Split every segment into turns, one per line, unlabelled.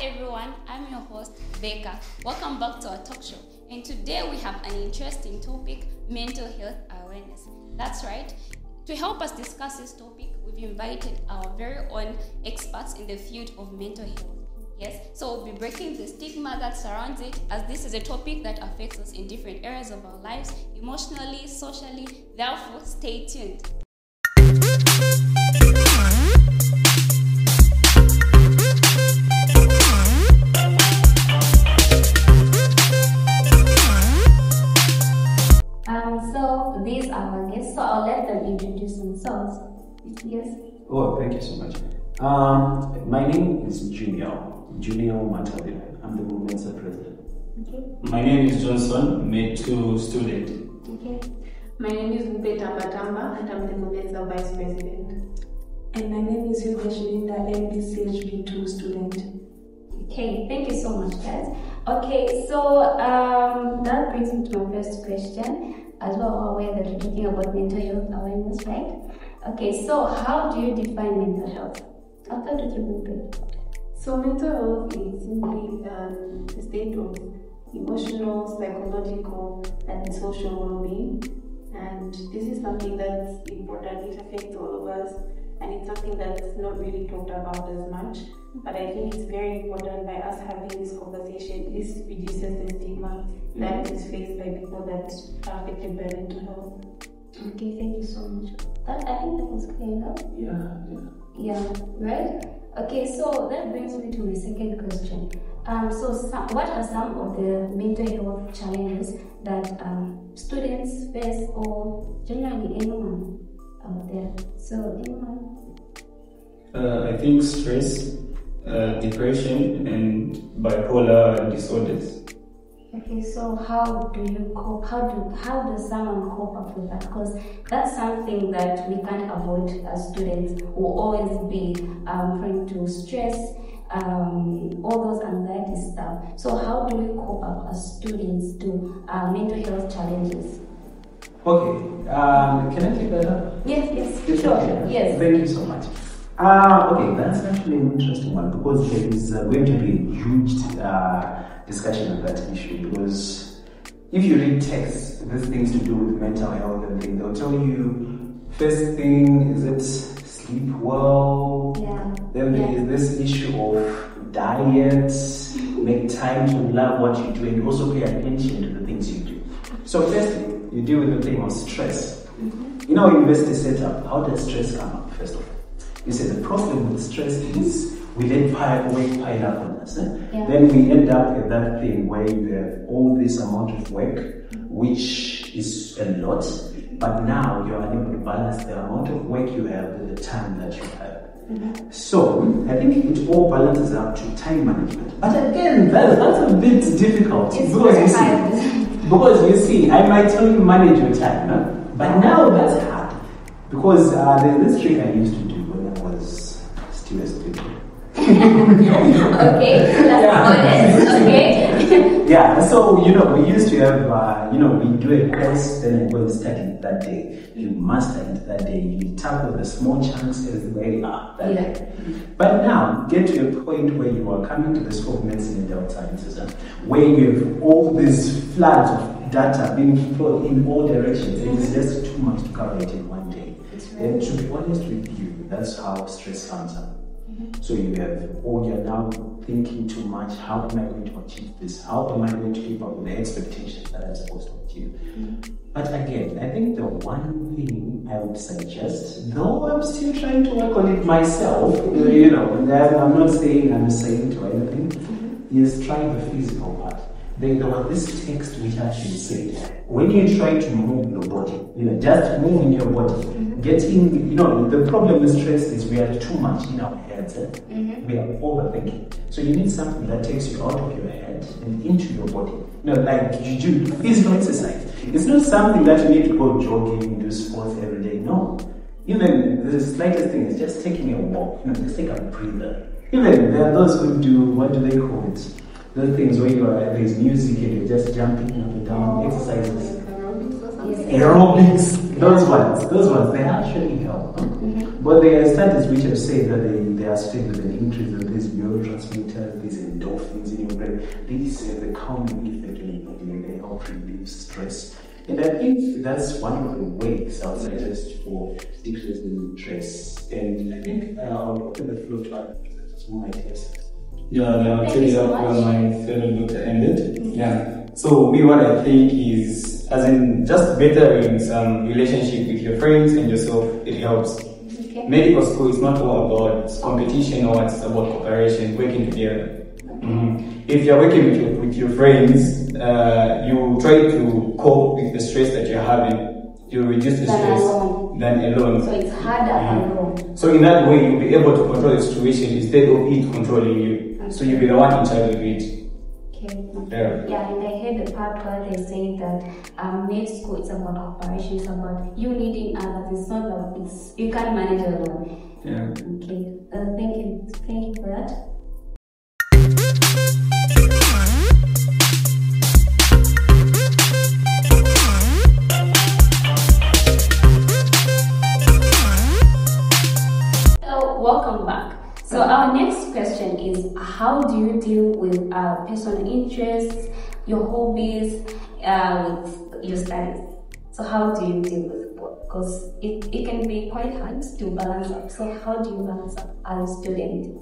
everyone, I'm your host, Becca. Welcome back to our talk show. And today we have an interesting topic, mental health awareness. That's right. To help us discuss this topic, we've invited our very own experts in the field of mental health. Yes, so we'll be breaking the stigma that surrounds it, as this is a topic that affects us in different areas of our lives, emotionally, socially. Therefore, stay tuned. So these are our guests, so I'll let them introduce themselves. Yes.
Oh, thank you so much. My name is Junior Matabile. I'm the Women's President.
Okay.
My name is Johnson, Med2 student.
Okay.
My name is Lupeta Batamba and I'm the Women's Vice President.
And my name is Hilda Shilinda, MBCHB2 student.
Okay, thank you so much, guys. Okay, so that brings me to my first question. As well, aware that we're talking about mental health awareness, right? Okay, so how do you define mental health? I'll start with you, Lupeta.
So mental health is simply a state of emotional, psychological, and social well-being. And this is something that's important. It affects all of us. And it's something that's not really talked about as much. But I think it's very important by us having this conversation. This reduces the stigma that is faced by people that are affected by mental health.
Okay, thank you so much. I think that was clear enough. Yeah, right? Okay, so that brings me to my second question. What are some of the mental health challenges that students face, or generally anyone out there? So, anyone?
I think stress, depression, and bipolar disorders.
Okay, so how do you cope? How does someone cope up with that? Because that's something that we can't avoid as students. We'll always be prone to stress, all those anxiety stuff. So how do we cope up as students to mental health challenges?
Okay, can I take that up?
Yes,
Yes,
sure.
okay.
Yes.
Thank you so much. Okay, that's actually an interesting one, because there is going to be a huge discussion of that issue. Because if you read texts, these things to do with mental health and things, they'll tell you first thing is it sleep well.
Yeah.
Then there is this issue of diet, make time to love what you do, and also pay attention to the things you do. So firstly, you deal with the thing of stress. In our university setup, how does stress come up first of all? You say the problem with stress is we let work pile up on us.
Yeah.
Then we end up at that thing where you have all this amount of work, which is a lot, but now you're unable to balance the amount of work you have with the time that you have. So I think it all balances up to time management. But again, that's a bit difficult. Because you see, I might tell you manage your time, but now that's hard. Because there's this trick I used to do when I was still a student.
Okay, that's honest. Okay.
Yeah, so we used to have, we do a course, then I go and study it that day. You master it that day. You tackle the small chunks as where you are that day. But now, get to a point where you are coming to the School of Medicine and Health Sciences, where you have all these floods of data being flowed in all directions. It is just too much to cover it in one day. And to be honest with you, that's how stress comes up. So you have, you're now thinking too much. How am I going to achieve this? How am I going to keep up with the expectations that I'm supposed to achieve? But again, I think the one thing I would suggest, though I'm still trying to work on it myself, I'm not saying I'm a saint or anything, is try the physical part. There was this text which actually said, when you try to move your body, just moving your body, getting, the problem with stress is we are too much in our heads. We are overthinking. So you need something that takes you out of your head and into your body. Like you do physical exercise. It's not something that you need to go jogging, do sports every day. No. Even the slightest thing is just taking a walk. Just take a breather. Even there are those who do, what do they call it? Those things where there's music and you're just jumping up and down, exercises. aerobics, those ones, they actually help. But there are studies which have said that they are studied with an increase of these neurotransmitters, these endorphins in your brain. These have the calming effect and they help relieve stress. And I think that's one of the ways I would suggest for decreasing stress. And I think I'll open the floor to others who might have some.
Yeah, I'll take it up where my fellow doctor ended. Yeah. So me, what I think is, as in just bettering some relationship with your friends and yourself, it helps.
Okay.
Medical school is not all about competition or it's about cooperation, working together. If you're working with your friends, you try to cope with the stress that you're having. You reduce the stress than alone.
So it's harder alone.
So in that way, you'll be able to control the situation instead of it controlling you. So you'll be the one in charge of it.
Okay. Yeah, and I heard the part where they say that med school is about cooperation, it's about you needing others. It's not about you can't manage alone.
Yeah.
Okay. Thank you for that. Welcome back. So our next question is, how do you deal with personal interests, your hobbies, with your studies? So how do you deal with both? Because it can be quite hard to balance up. So how do you balance up as a student?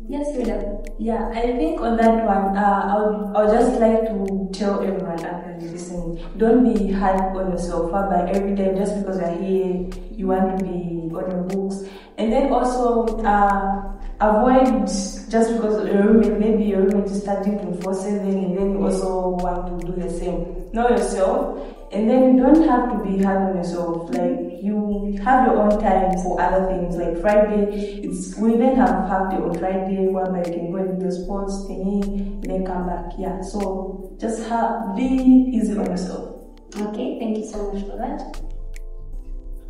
Yes, Frida. Yeah, I think on that one, I would just like to tell everyone after listening, don't be hard on yourself by every time just because you're here, you want to be on your books. And then also avoid just because maybe your roommate is studying 24/7 and then you also want to do the same. Know yourself, and then you don't have to be hard on yourself. Like you have your own time for other things. Like Friday, we even have half day on Friday whereby you can go and do the sports thingy and then come back. Yeah, so just be easy on yourself.
Okay, thank you so much for that.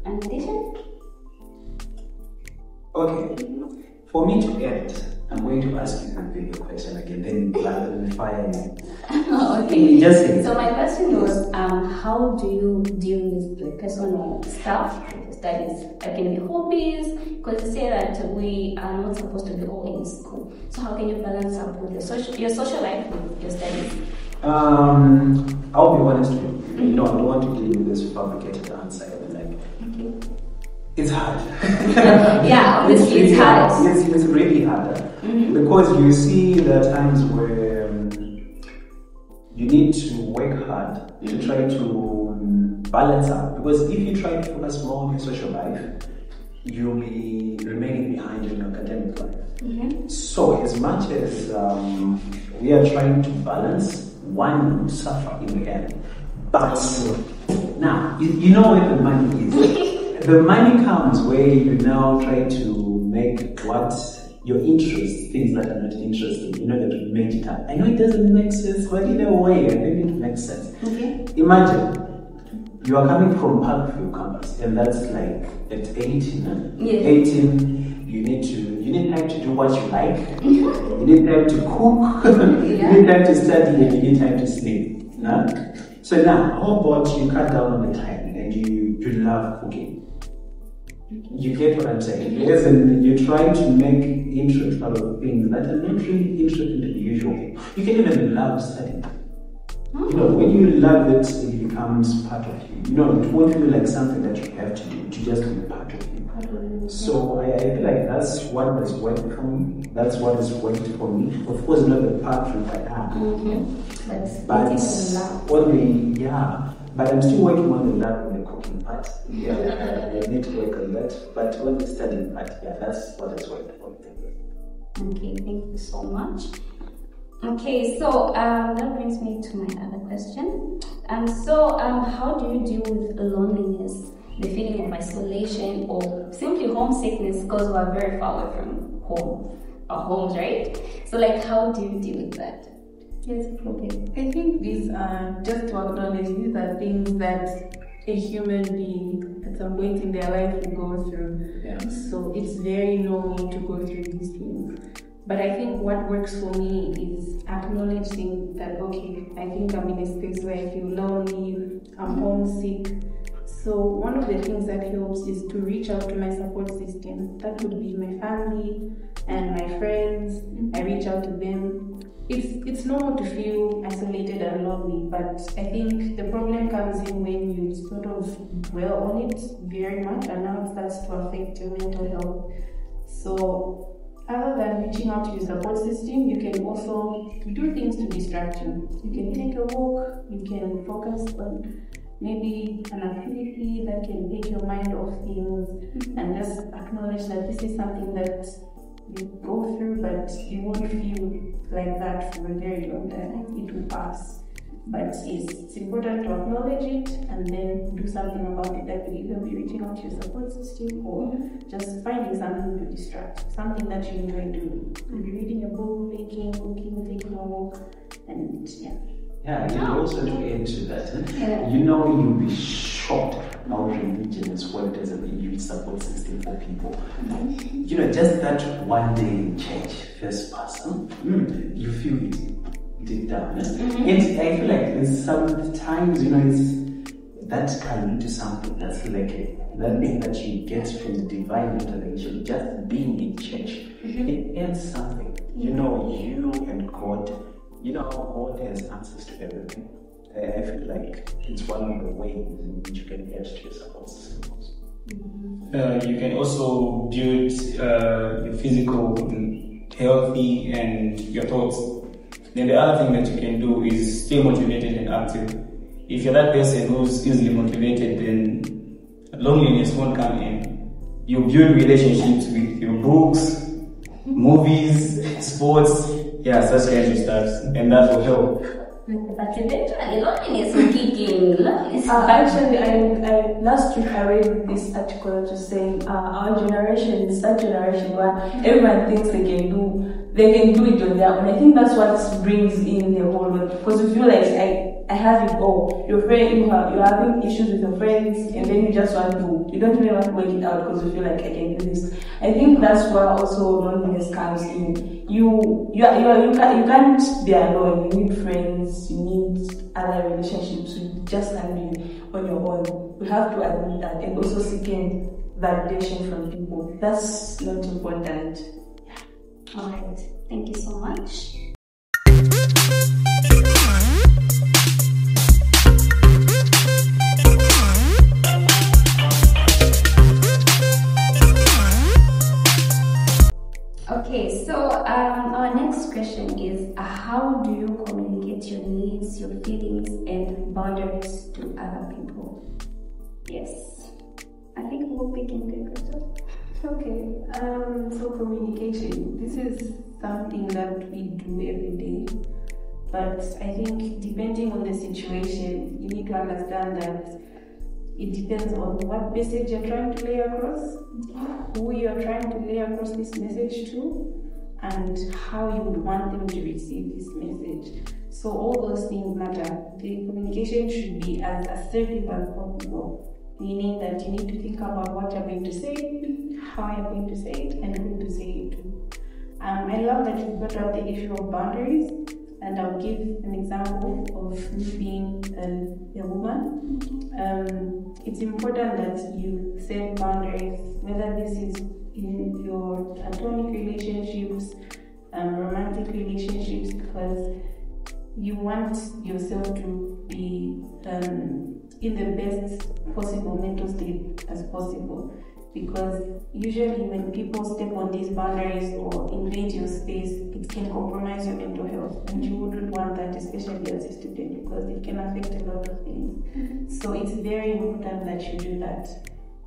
And addition?
Okay, for me to add, I'm going to ask you a bigger question again, then rather than fire me.
Okay.
Just say.
So my question was, how do you deal with the personal stuff, studies? That can be hobbies, because you say that we are not supposed to be all in school. So how can you balance up with your social life with your studies?
I'll be honest with you. I don't want to give you this fabricated answer. It's hard.
Yeah, obviously it's hard.
It's really hard. Because you see there are times where you need to work hard to try to balance out. Because if you try to focus more on your social life, you'll be remaining behind in your academic life. So as much as we are trying to balance, one will suffer in the end. But now, you know where the money is. The money comes where you now try to make what your interests, things that are not interesting, that will make it up. I know it doesn't make sense, but in a way, I think it makes sense. Imagine you are coming from Parkview campus, and that's like at 18. 18, you need time to do what you like. You need time to cook. You need time to study, and you need time to sleep. So now, how about you cut down on the time and you love cooking? You get what I'm saying? Yes, and you try to make interest out of things that are not really interesting to the usual. You can even love studying. When you love it, it becomes part of you. It won't feel like something that you have to do. To just be part of you. So I feel like that's what has worked for me. That's what has worked for me. Of course, not the part that I have. But only, but I'm still working on the love and the cooking part. I need to work on that. But on the studying part, that's what has worked for me.
Okay, thank you so much. Okay, so that brings me to my other question. How do you deal with loneliness, the feeling of isolation, or simply homesickness because we are very far away from our homes, right? So, how do you deal with that?
Yes, okay. I think these are, just to acknowledge, these are things that a human being at some point in their life will go through. So it's very normal to go through these things. But I think what works for me is acknowledging that, okay, I think I'm in a space where I feel lonely, I'm homesick. So one of the things that helps is to reach out to my support system. That would be my family and my friends. I reach out to them. It's normal to feel isolated and lonely, but I think the problem comes in when you sort of dwell on it very much, and now it starts to affect your mental health. So other than reaching out to your support system, you can also do things to distract you. You can take a walk, you can focus on maybe an activity that can take your mind off things, and just acknowledge that this is something that you go through, but you won't feel like that for a very long time. It will pass. But it's important to acknowledge it and then do something about it. That could either be reaching out to your support system or just finding something to distract, something that you enjoy doing. Maybe reading a book, baking, cooking, taking a walk, and yeah.
Yeah, and also to add to that, you know, you'll be shocked how religion has worked as a huge support system for people. You know, just that one day in church, first person, you feel it deep down. And I feel like sometimes, you know, it's that can lead to something that's like that thing that you get from the divine intervention, just being in church. It adds something. You know, you and God. You know, God has answers to everything. I feel like it's one of the ways in which you can get to your support systems.
You can also build your physical healthy and your thoughts. Then the other thing that you can do is stay motivated and active. If you're that person who's easily motivated, then loneliness won't come in. You build relationships with your books, movies, sports, such kinds of stuff, and that will help.
But eventually, loneliness will kick in.
Actually, I last week I read this article that was saying our generation is that generation where everyone thinks they can do it on their own. I think that's what brings in the whole lot, because you feel like I have it all. You're having issues with your friends, and then you don't really want to work it out because you feel like I can do this. I think that's where also loneliness comes in. You can't be alone. You need friends. You need other relationships. You just can't be on your own. You have to admit that, and also seeking validation from people. That's not important.
All right. Thank you so much. Okay, so our next question is, how do you communicate your needs, your feelings, and boundaries to other people? Yes, I think we'll begin with Crystal.
Okay, so communication, this is something that we do every day, but I think depending on the situation, you need to understand that it depends on what message you're trying to lay across, who you're trying to lay across this message to, and how you would want them to receive this message. So all those things matter. The communication should be as assertive as possible, meaning that you need to think about what you're going to say, how you're going to say it, and who to say it to. I love that you brought up the issue of boundaries, and I'll give an example of me being a woman. It's important that you set boundaries, whether this is in your platonic relationships, romantic relationships, because you want yourself to be in the best possible mental state as possible. Because usually when people step on these boundaries or invade your space, it can compromise your mental health, and you wouldn't want that, especially as a student, because it can affect a lot of things. So it's very important that you do that.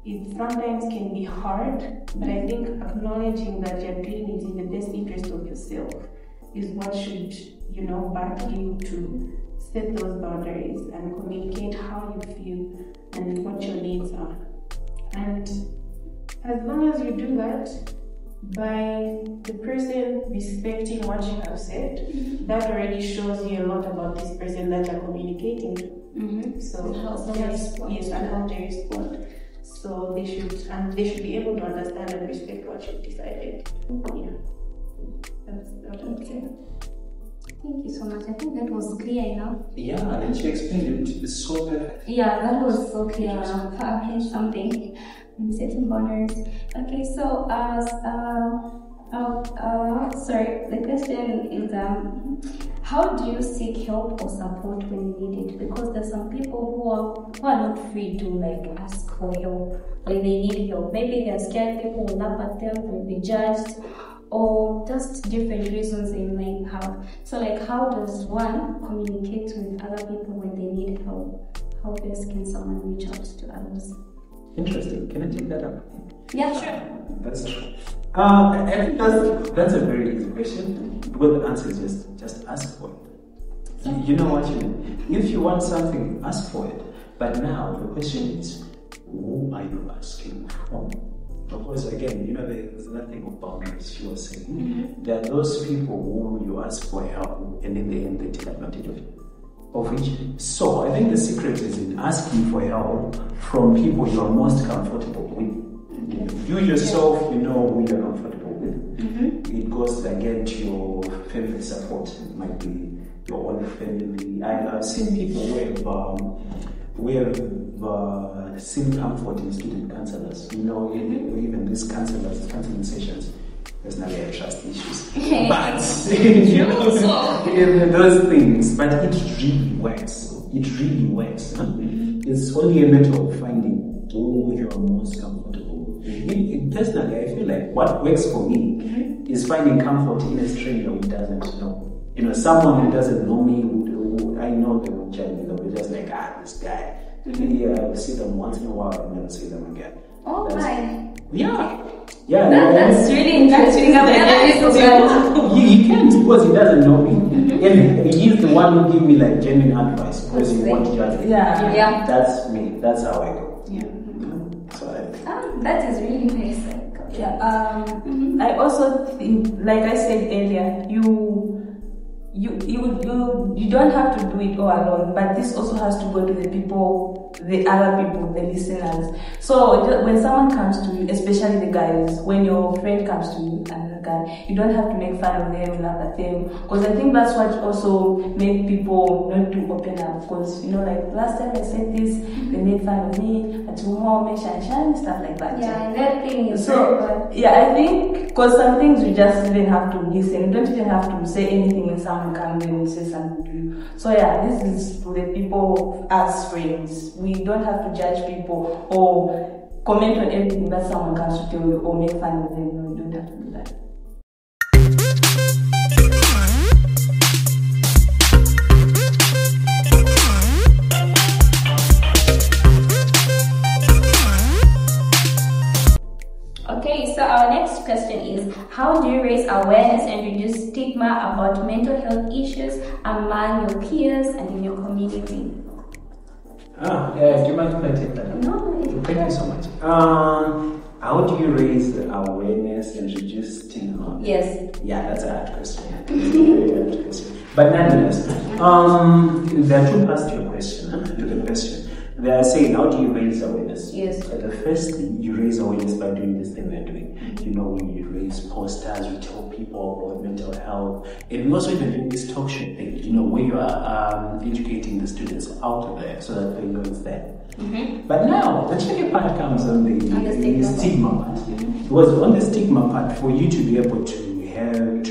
It sometimes can be hard, but I think acknowledging that you're doing it in the best interest of yourself is what should, back you to set those boundaries and communicate how you feel and what your needs are. And as long as you do that, by the person respecting what you have said, that already shows you a lot about this person that you're communicating to. So yes, and how they respond. So they should be able to understand and respect what you've decided. Yeah.
Okay. Thank you so much. I think that was clear enough.
Yeah, and she explained it so perfect.
Yeah, that was so clear enough. Okay, something. I'm setting boundaries. Okay, so sorry. The question is how do you seek help or support when you need it? Because there's some people who are not free to like ask for help when they need help. Maybe they're scared people will laugh at them, will be judged, or just different reasons they might have. So like how does one communicate with other people when they need help? How best can someone reach out to others?
Interesting. Can I take that up?
Yeah, sure.
That's true. I think that's a very easy question. Well, the answer is just ask for it. You know what you mean? If you want something, ask for it. But now the question is, who are you asking from? Because again, there's nothing about boundaries. She was saying there are those people who you ask for help, and in the end they take advantage of it. So I think the secret is in asking for help from people you are most comfortable with. You yourself, you know who you're comfortable with. It goes again to your family support. It might be your own family. I've seen people who have seen comfort in student counselors. Even these counseling sessions. Personally, I trust issues. But those things, but it really works. It really works. It's only a matter of finding who you're most comfortable with. Personally, I feel like what works for me is finding comfort in a stranger who doesn't know. Someone who doesn't know me, who I know they will judge me. They'll be just like, this guy. Yeah, I will see them once in a while and never see them again.
Oh my.
Yeah.
That's really interesting.
He can't because he doesn't know me. And he's the one who gives me like genuine advice because he wants to judge me.
Yeah.
That's me. That's how I go.
Yeah.
So
that is really nice.
Yeah. I also think, like I said earlier, you don't have to do it all alone, but this also has to go to the other people, the listeners. So when someone comes to you, especially the guys, when your friend comes to you, another guy, you don't have to make fun of them, laugh at them, because I think that's what also make people not to open up. Because like last time I said this, they made fun of me, at home, shine, stuff like that.
Yeah, and that thing is
I think because some things you just even have to listen. You don't even have to say anything when someone comes in and says something to you. So this is to the people as friends. We don't have to judge people or comment on everything that someone comes to tell you or make fun of them. No, you don't have to do that.
Okay, so our next question is, how do you raise awareness and reduce stigma about mental health issues among your peers and in your community?
do you mind if I take that?
No.
Thank you so much. How do you raise awareness and reduce stigma?
Yes.
Yeah, that's a hard question. Very hard question. But nonetheless, there are two parts to your question. To the question. They are saying, how do you raise awareness?
Yes.
The first thing, you raise awareness by doing this thing we're doing. We raise posters, we tell people about mental health, and we also even doing this talk show thing, where you are educating the students out there so that they know it's there. But now, the tricky part comes on the stigma part. Because on the stigma part, for you to be able to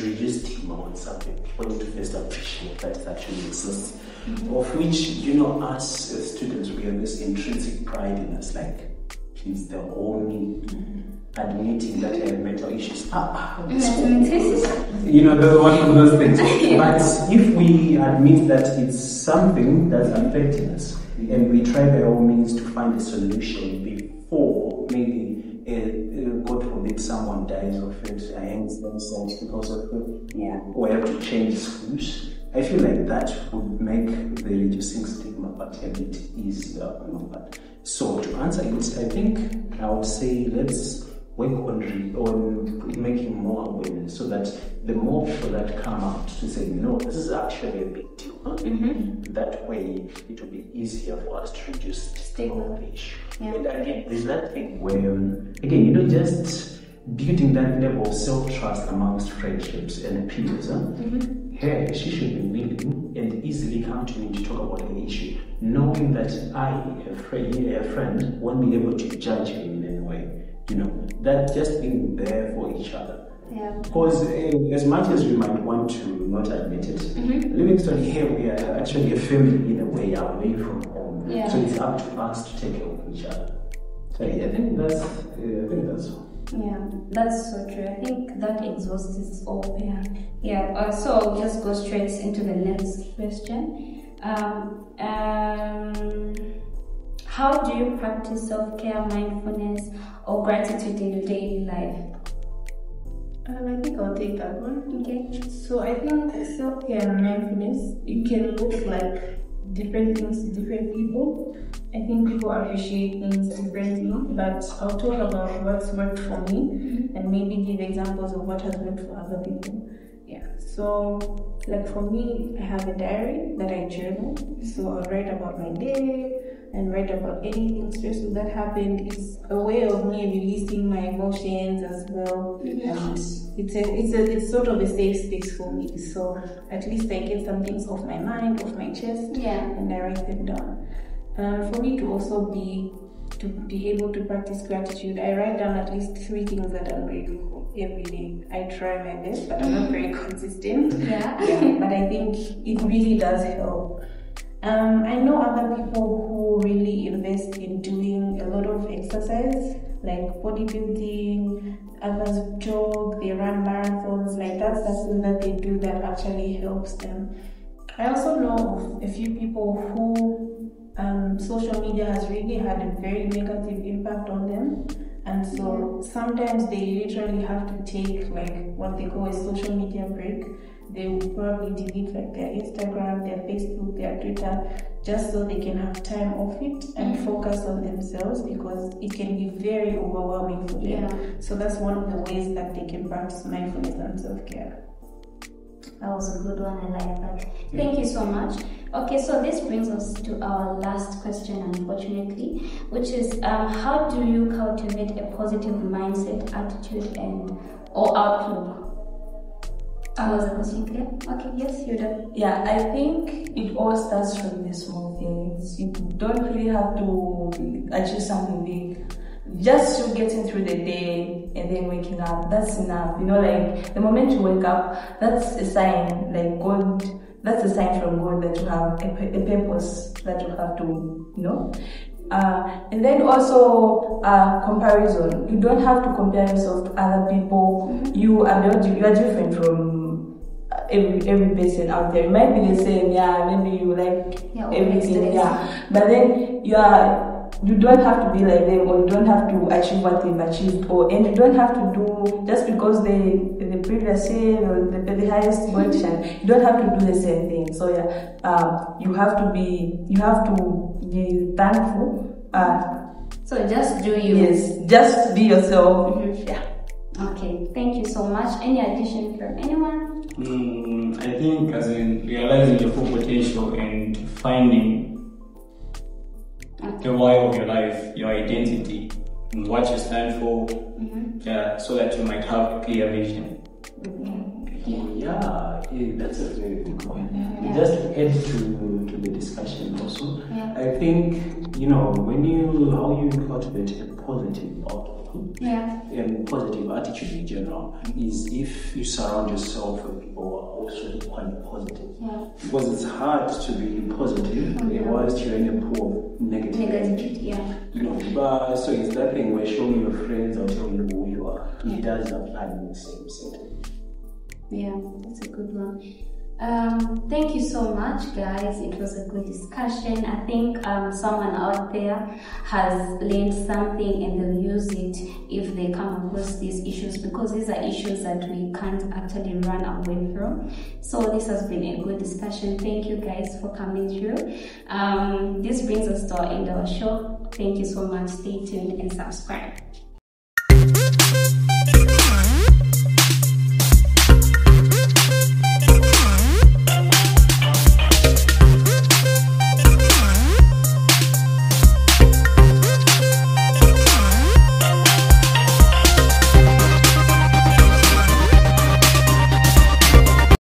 reduce stigma on something, for you to first appreciate that it actually exists. Of which, us as students, we have this intrinsic pride in us, like, he's the only admitting that I have mental issues. The one of those things. But if we admit that it's something that's affecting us, and we try by all means to find a solution before maybe, God forbid, someone dies of it, hangs themselves because of it, or have to change schools, I feel like that would make the reducing stigma part a bit easier. So to answer it, I think I would say let's work on making more awareness so that the more people that come out to say, this is actually a big deal. That way it will be easier for us to reduce stigma of the issue. And again, there's that thing where, again, you don't just building that level of self-trust amongst friendships and peers. Hey, she should be willing and easily come to me to talk about the issue, knowing that I, a friend, won't be able to judge her in any way. You know, that just being there for each other.
Yeah.
Because as much as we might want to not admit it, Livingston here, we are actually a family in a way, away from home.
Yeah.
So it's up to us to take care of each other. So yeah, I think that's
Yeah, that's so true. I think that exhausts all. Yeah. So I'll just go straight into the next question. How do you practice self-care, mindfulness, or gratitude in your daily life?
I think I'll take that one.
Okay.
So I think self-care and mindfulness, it can look like different things to different people. I think people appreciate things differently, but I'll talk about what's worked for me and maybe give examples of what has worked for other people. Yeah. So, like for me, I have a diary that I journal. So I'll write about my day and write about anything stressful that happened. It's a way of me releasing my emotions as well, and it's sort of a safe space for me. So at least I get some things off my mind, off my chest, and I write them down. For me to also be able to practice gratitude, I write down at least 3 things that I'm grateful for every day. I try my best, but I'm not very consistent. But I think it really does help. I know other people who really invest in doing a lot of exercise, like bodybuilding. Others jog, they run marathons. Like that's something that they do that actually helps them. I also know of a few people who social media has really had a very negative impact on them, and so sometimes they literally have to take like what they call a social media break. They will probably delete like their Instagram, their Facebook, their Twitter, just so they can have time off it and focus on themselves, because it can be very overwhelming for them. So that's one of the ways that they can practice mindfulness and self-care.
That was a good one. I like that. Thank you so much. Okay, so this brings us to our last question, unfortunately, which is how do you cultivate a positive mindset, attitude, or outlook? Was the question clear? Okay, yes, you're done.
Yeah, I think it all starts from the small things. You don't really have to achieve something big. Just you getting through the day and then waking up, that's enough. You know, like the moment you wake up, that's a sign, like God, that's a sign from God that you have a purpose that you have to, you know. And then also comparison. You don't have to compare yourself to other people. You are different from every person out there. You might be the same, maybe you like everything, but then you don't have to be like them, or you don't have to achieve what they've achieved, and you don't have to do just because the previous year or the highest position, you don't have to do the same thing. So you have to be thankful.
So just do you.
Yes, just be yourself.
Okay, thank you so much. Any addition from anyone?
I think as in realizing your full potential and finding the why of your life, your identity, and what you stand for, so that you might have a clear vision.
That's a very good point. Just to add to the discussion also, I think, how you cultivate a positive outlook and positive attitude in general is if you surround yourself with people who are also quite positive. Because it's hard to be positive whilst you're in a pool of negativity. So it's that thing where showing your friends or telling you who you are. It does apply in the same setting.
Yeah, that's a good one. Thank you so much, guys. It was a good discussion. I think someone out there has learned something and they'll use it if they come across these issues, because these are issues that we can't actually run away from. So this has been a good discussion. Thank you guys for coming through. This brings us to our end of our show. Thank you so much. Stay tuned and subscribe.